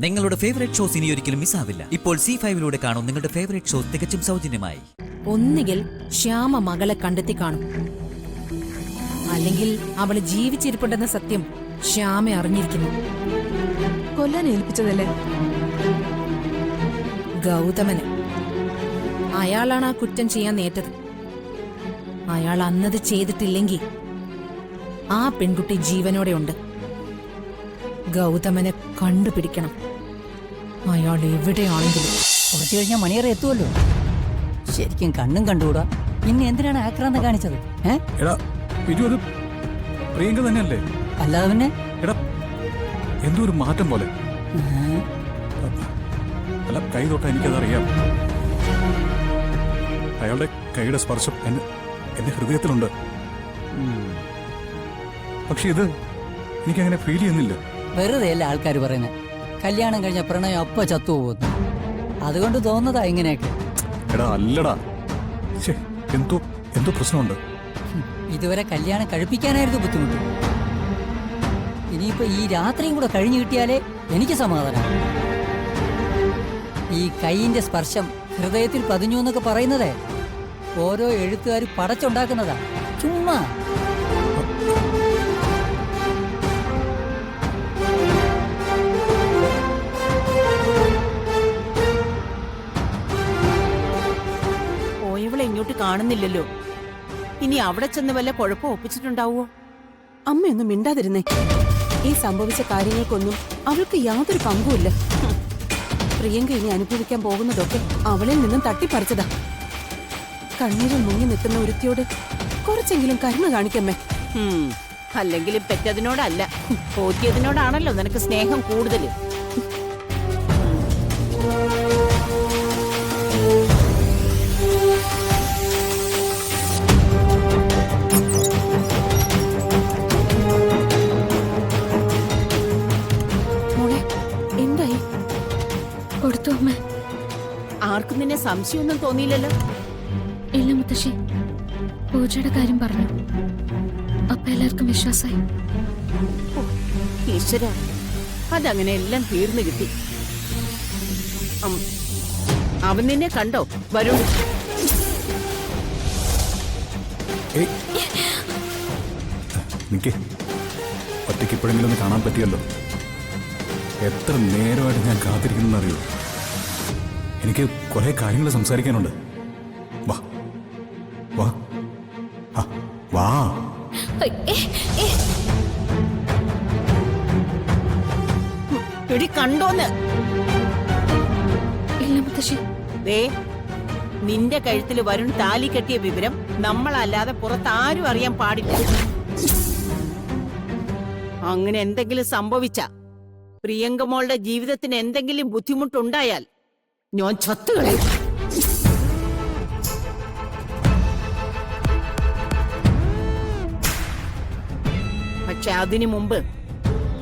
നിങ്ങളുടെ favourite shows ഇനി ഒരിക്കലും മിസ്സാവില്ല. ഇപ്പോൾ C5 കാണും നിങ്ങളുടെ ഫേവറേറ്റ് ഷോസ് തികച്ചും സൗജന്യമായി. ഒന്നുകിൽ ശ്യാമ മകളെ കണ്ടെത്തി കാണും, അല്ലെങ്കിൽ അവള് ജീവിച്ചിരിപ്പുണ്ടെന്ന സത്യം ശ്യാമ അറിഞ്ഞിരിക്കുന്നു. കൊല്ലാൻ ഏൽപ്പിച്ചതല്ലേ ഗൗതമന്. അയാളാണ് ആ കുറ്റം ചെയ്യാൻ നേറ്റത്. അയാൾ അന്നത് ചെയ്തിട്ടില്ലെങ്കിൽ ആ പെൺകുട്ടി ജീവനോടെ ഉണ്ട്. ഗൗതമനെ കണ്ടുപിടിക്കണം, അയാൾ എവിടെയാണെങ്കിലും. കുറച്ചു കഴിഞ്ഞാൽ മണിയറ എത്തുമല്ലോ. ശരിക്കും കണ്ണും കണ്ടുകൂടാ. പിന്നെ എന്തിനാണ് ആക്രാന്തം കാണിച്ചത്? പ്രിയങ്ക തന്നെയല്ലേ? അല്ലാതെ പിന്നെ എന്തോ ഒരു മാറ്റം പോലെ. അല്ല, കൈ തൊട്ട എനിക്കതറിയാം. അയാളുടെ കൈയുടെ സ്പർശം എന്റെ ഹൃദയത്തിലുണ്ട്. പക്ഷെ ഇത് എനിക്കങ്ങനെ ഫീൽ ചെയ്യുന്നില്ല. വെറുതെ അല്ല ആൾക്കാർ പറയുന്നത്. കല്യാണം കഴിഞ്ഞ പ്രണയം അപ്പ ചത്തുപോകുന്നു. അതുകൊണ്ട് തോന്നുന്നതാ ഇങ്ങനെയൊക്കെ. അല്ലടാ, എന്തോ പ്രശ്നമുണ്ട്. ഇതുവരെ കല്യാണം കഴിപ്പിക്കാനായിരുന്നു ബുദ്ധിമുട്ട്. ഇനിയിപ്പോ ഈ രാത്രിയും കൂടെ കഴിഞ്ഞു കിട്ടിയാലേ എനിക്ക് സമാധാനം. ഈ കൈയിന്റെ സ്പർശം ഹൃദയത്തിൽ പതിഞ്ഞു എന്നൊക്കെ പറയുന്നതേ ഓരോ എഴുത്തുകാർ പടച്ചുണ്ടാക്കുന്നതാ, ചുമ്മാ. പോയവളെ ഇങ്ങോട്ട് കാണുന്നില്ലല്ലോ. ഇനി അവിടെ ചെന്ന് വല്ല കുഴപ്പം ഒപ്പിച്ചിട്ടുണ്ടാവോ? അമ്മയൊന്നും മിണ്ടാതിരുന്നേ. ഈ സംഭവിച്ച കാര്യങ്ങൾക്കൊന്നും അവൾക്ക് യാതൊരു പങ്കുമില്ല. പ്രിയങ്ക ഇനി അനുഭവിക്കാൻ പോകുന്നതൊക്കെ അവളിൽ നിന്നും തട്ടിപ്പറിച്ചതാ. കണ്ണീരിൽ മുങ്ങി നിൽക്കുന്ന ഒരുത്തിയോട് കുറച്ചെങ്കിലും കരുണ കാണിക്കമ്മേ. അല്ലെങ്കിൽ പെറ്റതിനോടല്ല, പോറ്റിയതിനോടാണല്ലോ നിനക്ക് സ്നേഹം കൂടുതൽ. മോളെ, എന്തായി? കൊടുത്തു അമ്മ. ആർക്കും നിന്നെ സംശയമൊന്നും തോന്നിയില്ലല്ലോ? ഇല്ല മുത്തശ്ശി, പൂജയുടെ കാര്യം പറഞ്ഞു. അപ്പൊ എല്ലാവർക്കും വിശ്വാസായി. ഈശ്വര, അതങ്ങനെ എല്ലാം തീർന്നു കിട്ടി. അവൻ നിന്നെ കണ്ടോ? വരൂ. ഒറ്റയ്ക്ക് ഇപ്പോഴെങ്കിലും ഒന്ന് കാണാൻ പറ്റിയല്ലോ. എത്ര നേരമായിട്ട് ഞാൻ കാത്തിരിക്കുന്നറിയോ. എനിക്ക് കുറെ കാര്യങ്ങൾ സംസാരിക്കാനുണ്ട്. വാ വാ വാ. എടി, കണ്ടോന്ന്? ഇല്ല മുത്തശ്ശി. നിന്റെ കഴുത്തിൽ വരുൺ താലി കെട്ടിയ വിവരം നമ്മളല്ലാതെ പുറത്താരും അറിയാൻ പാടില്ല. അങ്ങനെ എന്തെങ്കിലും സംഭവിച്ച പ്രിയങ്കമോളുടെ ജീവിതത്തിന് എന്തെങ്കിലും ബുദ്ധിമുട്ടുണ്ടായാൽ ഞാൻ ചത്തുകളയും. പക്ഷെ അതിനു മുമ്പ്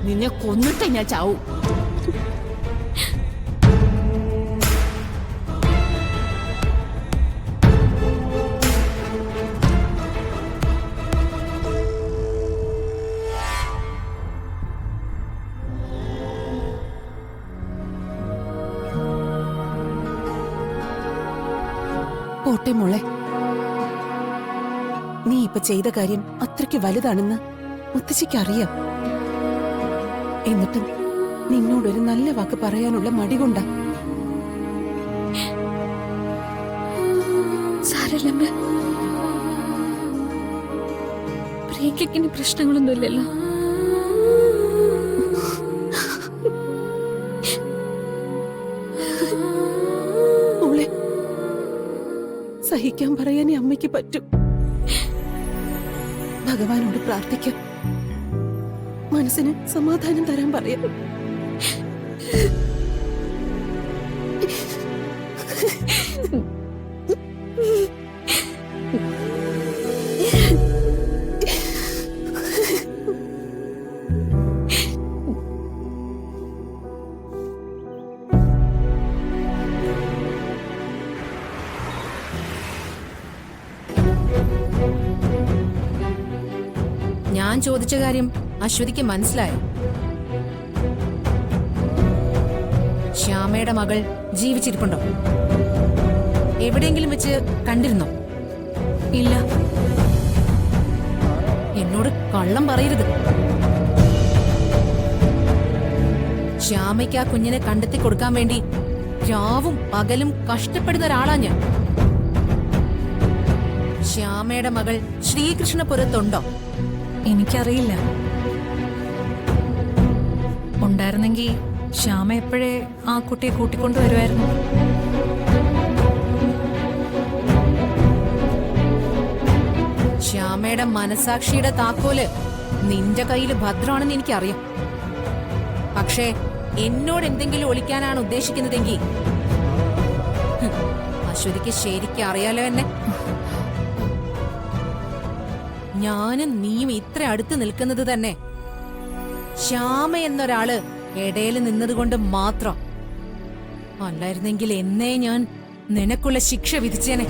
നിന്നെ കൊന്നിട്ട് ഞാൻ ചാവും. പോട്ടെ മോളെ, നീ ഇപ്പൊ ചെയ്ത കാര്യം അത്രയ്ക്ക് വലുതാണെന്ന് മുത്തശ്ശിക്ക് അറിയാം. എന്നിട്ടും നിന്നോടൊരു നല്ല വാക്ക് പറയാനുള്ള മടി കൊണ്ടാ. സാരല്ലമ്മ, പ്രിയക്കിന് പ്രശ്നങ്ങളൊന്നുമില്ലല്ലോ. മോളെ, സഹിക്കാൻ പറയാനേ അമ്മയ്ക്ക് പറ്റും. ഭഗവാനോട് പ്രാർത്ഥിക്കാം, മനസ്സിന് സമാധാനം തരാൻ പറയാം. ഞാൻ ചോദിച്ച കാര്യം അശ്വതിക്ക് മനസ്സിലായോ? ശ്യാമയുടെ മകൾ ജീവിച്ചിരിപ്പുണ്ടോ? എവിടെയെങ്കിലും വെച്ച് കണ്ടിരുന്നോ? ഇല്ല. എന്നോട് കള്ളം പറയരുത്. ശ്യാമയ്ക്ക് ആ കുഞ്ഞിനെ കണ്ടെത്തി കൊടുക്കാൻ വേണ്ടി രാവും പകലും കഷ്ടപ്പെടുന്ന ഒരാളാ ഞാൻ. ശ്യാമയുടെ മകൾ ശ്രീകൃഷ്ണപുരത്തുണ്ടോ? എനിക്കറിയില്ല. ഉണ്ടായിരുന്നെങ്കിൽ ശ്യാമ എപ്പോഴേ ആ കുട്ടിയെ കൂട്ടിക്കൊണ്ടുവരുമായിരുന്നു. ശ്യാമയുടെ മനസാക്ഷിയുടെ താക്കോല് നിന്റെ കയ്യില് ഭദ്രമാണെന്ന് എനിക്കറിയാം. പക്ഷേ എന്നോട് എന്തെങ്കിലും ഒളിക്കാനാണ് ഉദ്ദേശിക്കുന്നതെങ്കിൽ അശ്വതിക്ക് ശരിക്കും അറിയാലോ എന്നെ. ഞാനും നീയും ഇത്ര അടുത്ത് നിൽക്കുന്നത് തന്നെ ശ്യാമ എന്നൊരാള് ഇടയിൽ നിന്നതുകൊണ്ട് മാത്രം. അല്ലായിരുന്നെങ്കിൽ എന്നേ ഞാൻ നിനക്കുള്ള ശിക്ഷ വിധിച്ചേനെ.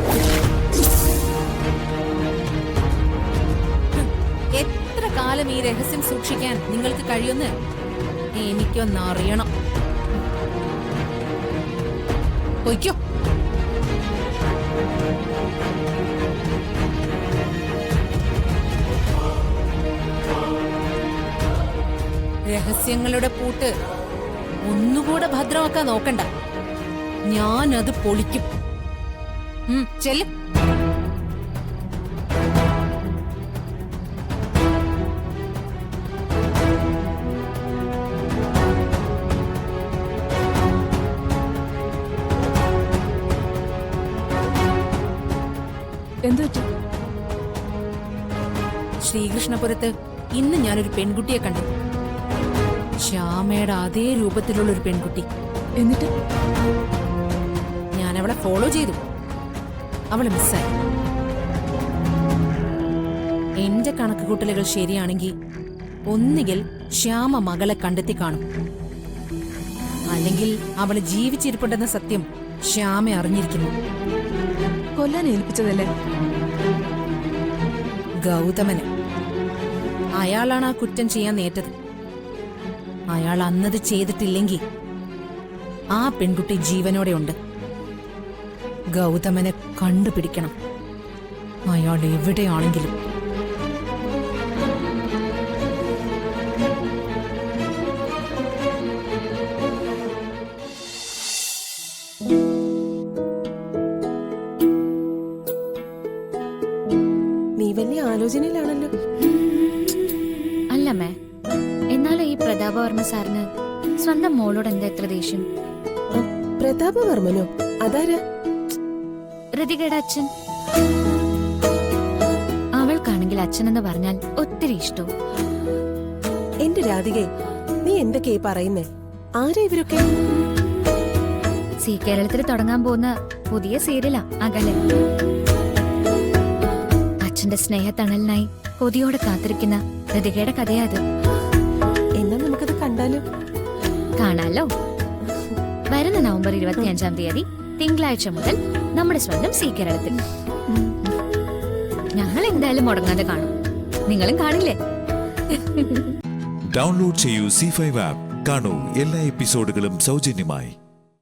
എത്ര കാലം ഈ രഹസ്യം സൂക്ഷിക്കാൻ നിങ്ങൾക്ക് കഴിയുമെന്ന് എനിക്കൊന്നറിയണം. പൊയ്ക്കോ. രഹസ്യങ്ങളുടെ പൂട്ട് ഒന്നുകൂടെ ഭദ്രമാക്കാൻ നോക്കണ്ട. ഞാനത് പൊളിക്കും. ചെല്ലും. എന്തുപറ്റി? ശ്രീകൃഷ്ണപുരത്ത് ഇന്ന് ഞാനൊരു പെൺകുട്ടിയെ കണ്ടു. ശ്യാമയുടെ അതേ രൂപത്തിലുള്ള ഒരു പെൺകുട്ടി. എന്നിട്ട് ഞാൻ അവളെ ഫോളോ ചെയ്തു. അവള് മിസ്സായി. എന്റെ കണക്കുകൂട്ടലുകൾ ശരിയാണെങ്കിൽ ഒന്നുകിൽ ശ്യാമ മകളെ കണ്ടെത്തി കാണും, അല്ലെങ്കിൽ അവള് ജീവിച്ചിരിപ്പുണ്ടെന്ന സത്യം ശ്യാമ അറിഞ്ഞിരിക്കുന്നു. കൊല്ലാൻ ഏൽപ്പിച്ചതല്ലേ? ഗൗതമന്. അയാളാണ് ആ കുറ്റം ചെയ്യാൻ നേറ്റത്. അയാൾ അന്നത് ചെയ്തിട്ടില്ലെങ്കിൽ ആ പെൺകുട്ടി ജീവനോടെ ഉണ്ട്. ഗൗതമനെ കണ്ടുപിടിക്കണം, അയാൾ എവിടെയാണെങ്കിലും. നീ വലിയ ആലോചനയിലാണല്ലോ. അല്ലമ്മേ, എന്നാലും ഈ പ്രതാപവർമ്മ സാറിന് സ്വന്തം മോളോട് എന്താ എത്ര ദേഷ്യം? പ്രതാപവർമ്മനോ? അതാരാ? ഋതികയുടെ അച്ഛൻ. അവൾക്കാണെങ്കിൽ അച്ഛൻ എന്ന് പറഞ്ഞാൽ ഒത്തിരി ഇഷ്ടവും. എന്റെ രാധികെ, നീ എന്തൊക്കെയാ പറയുന്നേ? ആരാ ഇവരൊക്കെ? സി കേരളത്തിൽ തുടങ്ങാൻ പോകുന്ന പുതിയ സീരിയലാ അകലെ. അച്ഛന്റെ സ്നേഹത്തണലിനായി കൊതിയോടെ കാത്തിരിക്കുന്ന ഋതികയുടെ കഥയാ അത്. എന്നാ നമുക്കത് കണ്ടാലോ? കാണാലോ. വരുന്ന നവംബർ 25-ാം തീയതി തിങ്കളാഴ്ച മുതൽ നമ്മുടെ സ്വന്തം സി കേരളത്തിൽ. ഞങ്ങൾ എന്തായാലും മുടങ്ങാതെ കാണും. നിങ്ങളും കാണില്ലേ? ഡൗൺലോഡ് ചെയ്യൂ C5 ആപ്പ്. കാണൂ എല്ലാ എപ്പിസോഡുകളും സൗജന്യമായി.